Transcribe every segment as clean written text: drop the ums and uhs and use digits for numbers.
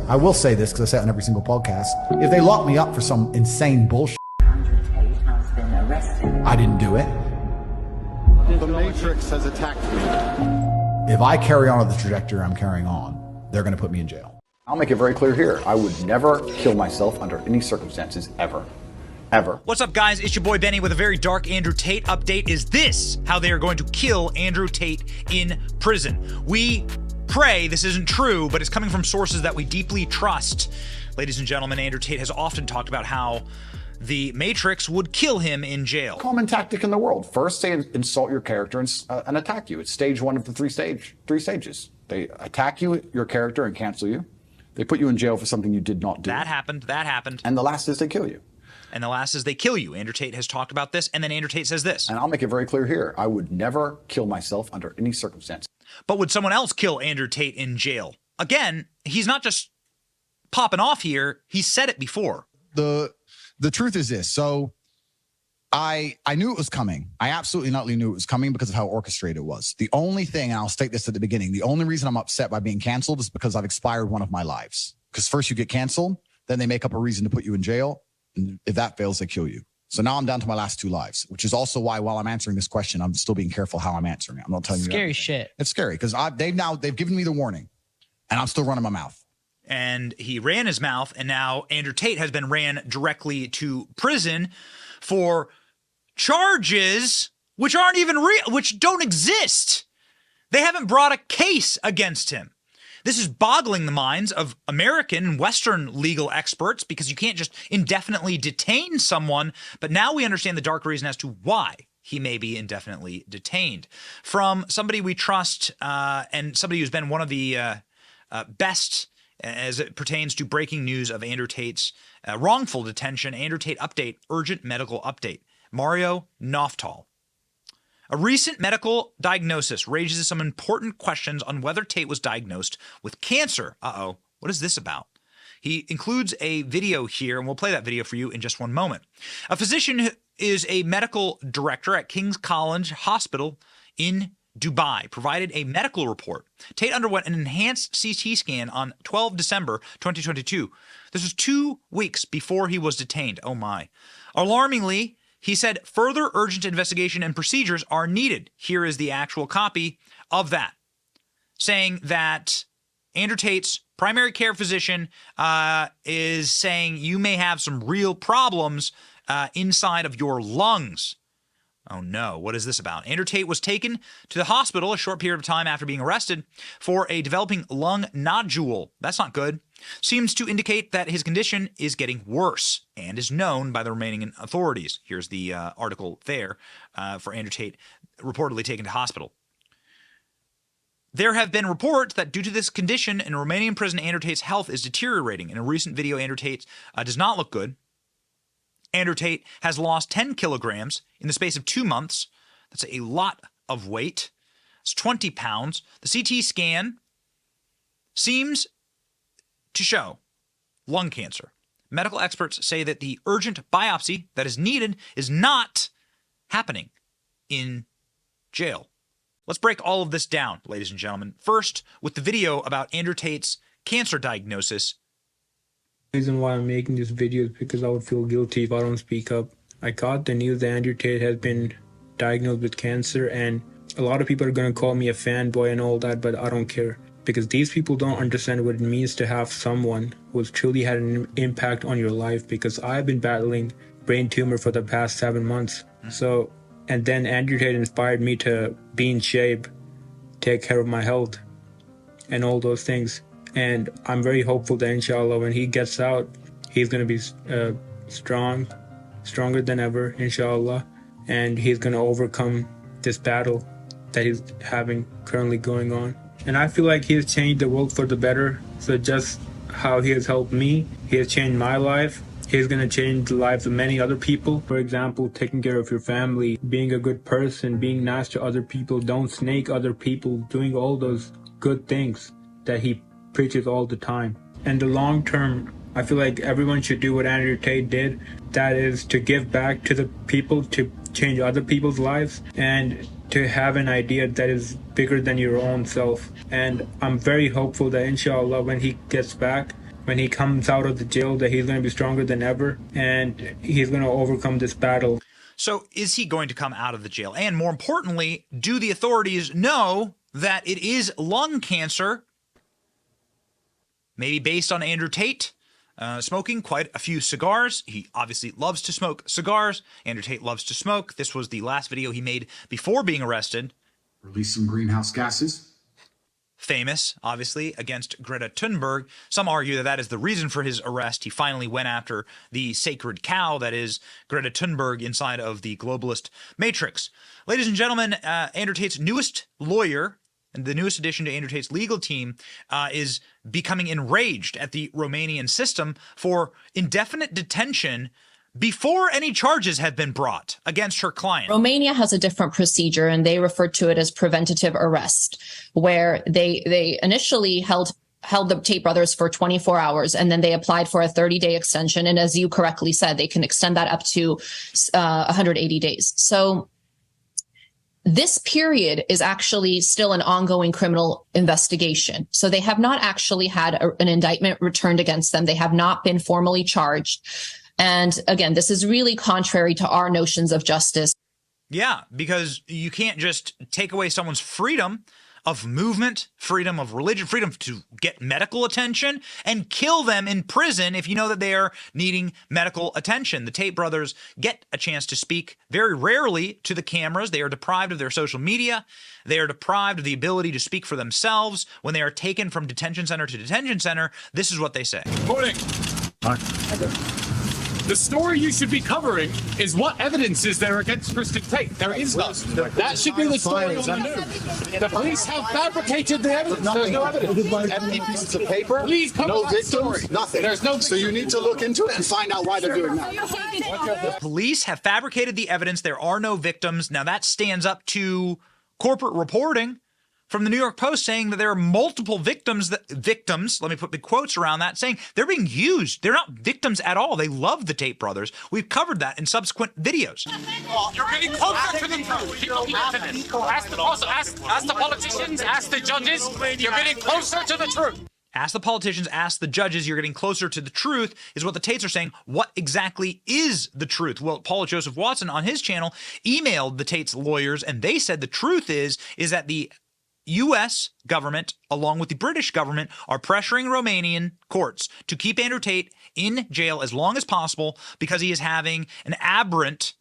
I will say this because I say it on every single podcast. If they lock me up for some insane bullshit, Andrew Tate has been arrested. I didn't do it. The Matrix has attacked me. If I carry on with the trajectory I'm carrying on, they're going to put me in jail. I'll make it very clear here. I would never kill myself under any circumstances, ever. Ever. What's up, guys? It's your boy Benny with a very dark Andrew Tate update. Is this how they are going to kill Andrew Tate in prison? We pray this isn't true, but it's coming from sources that we deeply trust. Ladies and gentlemen, Andrew Tate has often talked about how the Matrix would kill him in jail. Common tactic in the world. First, they insult your character and attack you. It's stage one of the three stages. They attack you, your character, and cancel you. They put you in jail for something you did not do. That happened. And the last is they kill you. And the last is they kill you. Andrew Tate has talked about this, and then Andrew Tate says this. And I'll make it very clear here. I would never kill myself under any circumstance. But would someone else kill Andrew Tate in jail? Again, he's not just popping off here. He's said it before. The truth is this. So I knew it was coming. I absolutely knew it was coming because of how orchestrated it was. The only thing, and I'll state this at the beginning, the only reason I'm upset by being canceled is because I've expired one of my lives. Because first you get canceled, then they make up a reason to put you in jail. And if that fails, they kill you. So now I'm down to my last 2 lives, which is also why while I'm answering this question, I'm still being careful how I'm answering it. I'm not telling you scary shit. It's scary because they've given me the warning and I'm still running my mouth. And he ran his mouth, and now Andrew Tate has been ran directly to prison for charges which aren't even real, which don't exist. They haven't brought a case against him. This is boggling the minds of American and Western legal experts because you can't just indefinitely detain someone. But now we understand the dark reason as to why he may be indefinitely detained. From somebody we trust and somebody who's been one of the best as it pertains to breaking news of Andrew Tate's wrongful detention. Andrew Tate update, urgent medical update. Mario Noftal. A recent medical diagnosis raises some important questions on whether Tate was diagnosed with cancer. Uh-oh, what is this about? He includes a video here, and we'll play that video for you in just one moment. A physician who is a medical director at King's College Hospital in Dubai provided a medical report. Tate underwent an enhanced CT scan on 12 December 2022. This was 2 weeks before he was detained. Oh my. Alarmingly, he said further urgent investigation and procedures are needed. Here is the actual copy of that, saying that Andrew Tate's primary care physician is saying you may have some real problems inside of your lungs. Oh no, what is this about? Andrew Tate was taken to the hospital a short period of time after being arrested for a developing lung nodule. That's not good. Seems to indicate that his condition is getting worse and is known by the Romanian authorities. Here's the article there for Andrew Tate reportedly taken to hospital. There have been reports that due to this condition in a Romanian prison, Andrew Tate's health is deteriorating. In a recent video, Andrew Tate does not look good. Andrew Tate has lost 10 kilograms in the space of 2 months. That's a lot of weight. It's 20 pounds. The CT scan seems to show lung cancer. Medical experts say that the urgent biopsy that is needed is not happening in jail. Let's break all of this down, ladies and gentlemen. First, with the video about Andrew Tate's cancer diagnosis. The reason why I'm making this video is because I would feel guilty if I don't speak up. I got the news that Andrew Tate has been diagnosed with cancer, and a lot of people are going to call me a fanboy and all that, but I don't care. Because these people don't understand what it means to have someone who's truly had an impact on your life, because I've been battling brain tumor for the past 7 months. So, and then Andrew Tate inspired me to be in shape, take care of my health, and all those things. And I'm very hopeful that inshallah when he gets out, he's going to be stronger than ever, inshallah. And he's going to overcome this battle that he's having currently going on. And I feel like he has changed the world for the better. So just how he has helped me, he has changed my life. He's going to change the lives of many other people. For example, taking care of your family, being a good person, being nice to other people, don't snake other people, doing all those good things that he preaches all the time. And the long term, I feel like everyone should do what Andrew Tate did. That is to give back to the people, to change other people's lives, and to have an idea that is bigger than your own self. And I'm very hopeful that inshallah when he gets back, when he comes out of the jail that he's going to be stronger than ever and he's going to overcome this battle. So is he going to come out of the jail? And more importantly, do the authorities know that it is lung cancer? Maybe based on Andrew Tate smoking quite a few cigars. He obviously loves to smoke cigars. Andrew Tate loves to smoke. This was the last video he made before being arrested. Release some greenhouse gases. Famous, obviously, against Greta Thunberg. Some argue that that is the reason for his arrest. He finally went after the sacred cow that is Greta Thunberg inside of the globalist matrix. Ladies and gentlemen, Andrew Tate's newest lawyer, and the newest addition to Andrew Tate's legal team, is becoming enraged at the Romanian system for indefinite detention before any charges have been brought against her client. Romania has a different procedure, and they refer to it as preventative arrest, where they initially held the Tate brothers for 24 hours, and then they applied for a 30-day extension. And as you correctly said, they can extend that up to 180 days. So this period is actually still an ongoing criminal investigation. So they have not actually had an indictment returned against them. They have not been formally charged. And again, this is really contrary to our notions of justice. Yeah, because you can't just take away someone's freedom of movement, freedom of religion, freedom to get medical attention, and kill them in prison if you know that they are needing medical attention. The Tate brothers get a chance to speak very rarely to the cameras. They are deprived of their social media. They are deprived of the ability to speak for themselves. When they are taken from detention center to detention center, this is what they say. Morning. The story you should be covering is what evidence is there against Kristen Tate. There is none. That should be the story on the news. The police have fabricated the evidence. There's no evidence. Empty pieces of paper, Please cover no that victims, story. nothing. There's no So you need to look into it and find out why they're doing that. The police have fabricated the evidence. There are no victims. Now that stands up to corporate reporting from the New York Post saying that there are multiple victims, let me put big quotes around that, saying they're being used. They're not victims at all. They love the Tate brothers. We've covered that in subsequent videos. You're getting closer to the truth. People keep asking this. Ask the politicians, ask the judges. You're getting closer to the truth. Ask the politicians, ask the judges, you're getting closer to the truth, is what the Tates are saying. What exactly is the truth? Well, Paul Joseph Watson on his channel emailed the Tates lawyers, and they said the truth is that the U.S. government, along with the British government, are pressuring Romanian courts to keep Andrew Tate in jail as long as possible because he is having an aberrant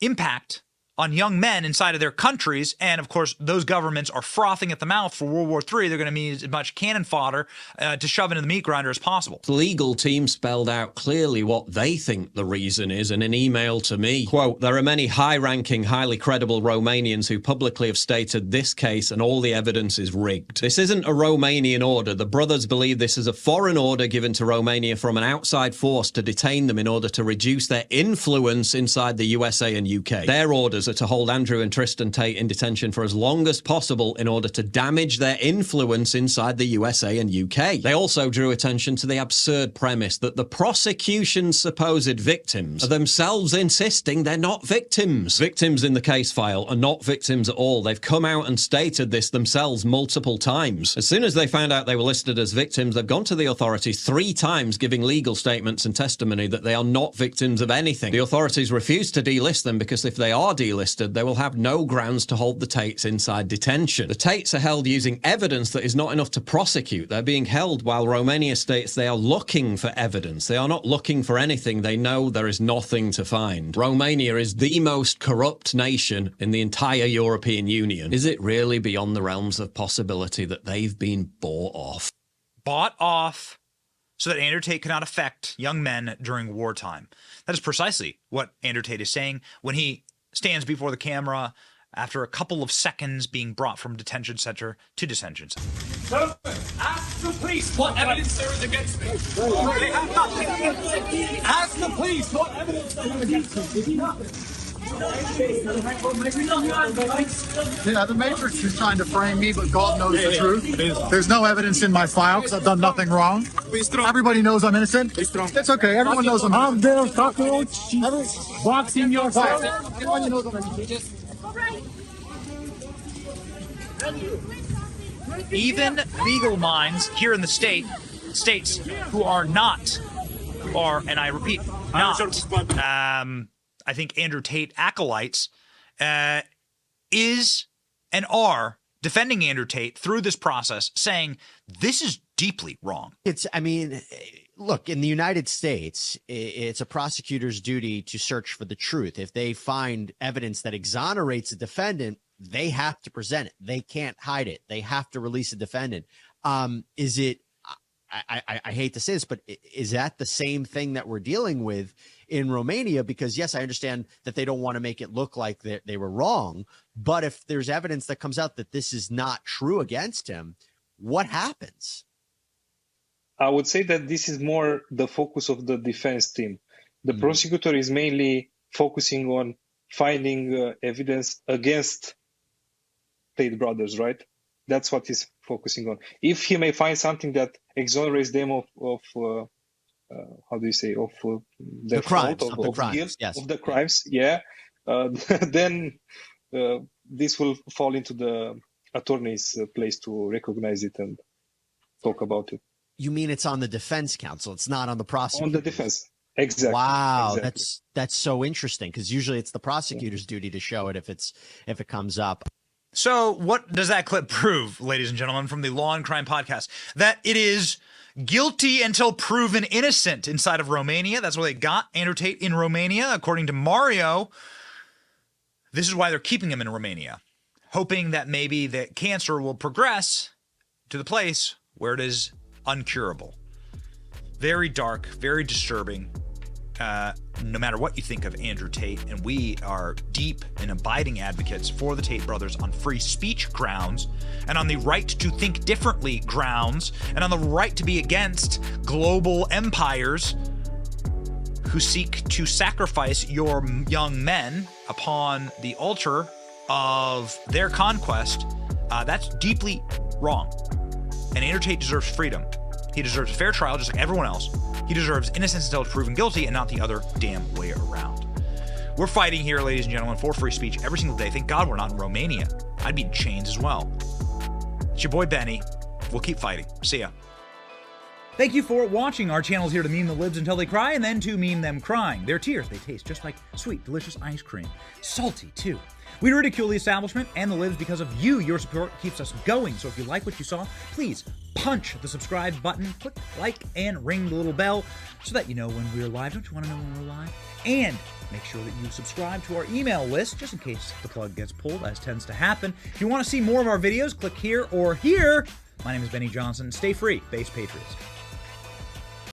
impact on young men inside of their countries. And of course, those governments are frothing at the mouth for World War III. They're going to need as much cannon fodder to shove into the meat grinder as possible. The legal team spelled out clearly what they think the reason is in an email to me. Quote, there are many high-ranking, highly credible Romanians who publicly have stated this case and all the evidence is rigged. This isn't a Romanian order. The brothers believe this is a foreign order given to Romania from an outside force to detain them in order to reduce their influence inside the USA and UK. Their orders are to hold Andrew and Tristan Tate in detention for as long as possible in order to damage their influence inside the USA and UK. They also drew attention to the absurd premise that the prosecution's supposed victims are themselves insisting they're not victims. Victims in the case file are not victims at all. They've come out and stated this themselves multiple times. As soon as they found out they were listed as victims, they've gone to the authorities 3 times giving legal statements and testimony that they are not victims of anything. The authorities refuse to delist them because if they are delisted, they will have no grounds to hold the Tates inside detention. The Tates are held using evidence that is not enough to prosecute. They're being held while Romania states they are looking for evidence. They are not looking for anything. They know there is nothing to find. Romania is the most corrupt nation in the entire European Union. Is it really beyond the realms of possibility that they've been bought off? Bought off so that Andrew Tate cannot affect young men during wartime. That is precisely what Andrew Tate is saying when he stands before the camera after a couple of seconds being brought from detention center to detention center. Gentlemen, ask the police what evidence there is against me. Ask the police what evidence they have against me. Yeah, the Matrix is trying to frame me, but God knows the truth. There's no evidence in my file because I've done nothing wrong. Everybody knows I'm innocent. It's okay. Everyone knows I'm innocent. Boxing yourself. Everyone knows I'm innocent. Even legal minds here in the state states who are not, and I repeat, not, I think Andrew Tate acolytes, is and are defending Andrew Tate through this process, saying this is deeply wrong. I mean, look, in the United States, it's a prosecutor's duty to search for the truth. If they find evidence that exonerates a defendant, they have to present it. They can't hide it. They have to release a defendant. Is it, I hate to say this, but is that the same thing that we're dealing with in Romania? Because yes, I understand that they don't want to make it look like they were wrong, but if there's evidence that comes out that this is not true against him, what happens? I would say that this is more the focus of the defense team. The prosecutor is mainly focusing on finding evidence against Tate brothers, right? That's what he's focusing on. If he may find something that exonerates them of how do you say, of the crimes, fault, of the crimes, guilt, yes. of the crimes, then this will fall into the attorney's place to recognize it and talk about it. You mean it's on the defense counsel? It's not on the prosecutor? On the defense. Exactly. Wow, exactly. That's so interesting, because usually it's the prosecutor's duty to show it if it comes up. So what does that clip prove, ladies and gentlemen, from the Law and Crime podcast? That it is guilty until proven innocent inside of Romania. That's where they got Andrew Tate in Romania. According to Mario, this is why they're keeping him in Romania, hoping that maybe the cancer will progress to the place where it is uncurable. Very dark, very disturbing. No matter what you think of Andrew Tate, and we are deep and abiding advocates for the Tate brothers on free speech grounds, and on the right to think differently grounds, and on the right to be against global empires who seek to sacrifice your young men upon the altar of their conquest. That's deeply wrong. And Andrew Tate deserves freedom. He deserves a fair trial just like everyone else. He deserves innocence until proven guilty, and not the other damn way around. We're fighting here, ladies and gentlemen, for free speech every single day. Thank God we're not in Romania. I'd be in chains as well. It's your boy Benny. We'll keep fighting. See ya. Thank you for watching. Our channel is here to meme the libs until they cry, and then to meme them crying. Their tears, they taste just like sweet, delicious ice cream. Salty, too. We ridicule the establishment and the libs because of you. Your support keeps us going. So if you like what you saw, please punch the subscribe button, click like, and ring the little bell so that you know when we're live. Don't you want to know when we're live? And make sure that you subscribe to our email list just in case the plug gets pulled, as tends to happen. If you want to see more of our videos, click here or here. My name is Benny Johnson. Stay free, Base Patriots.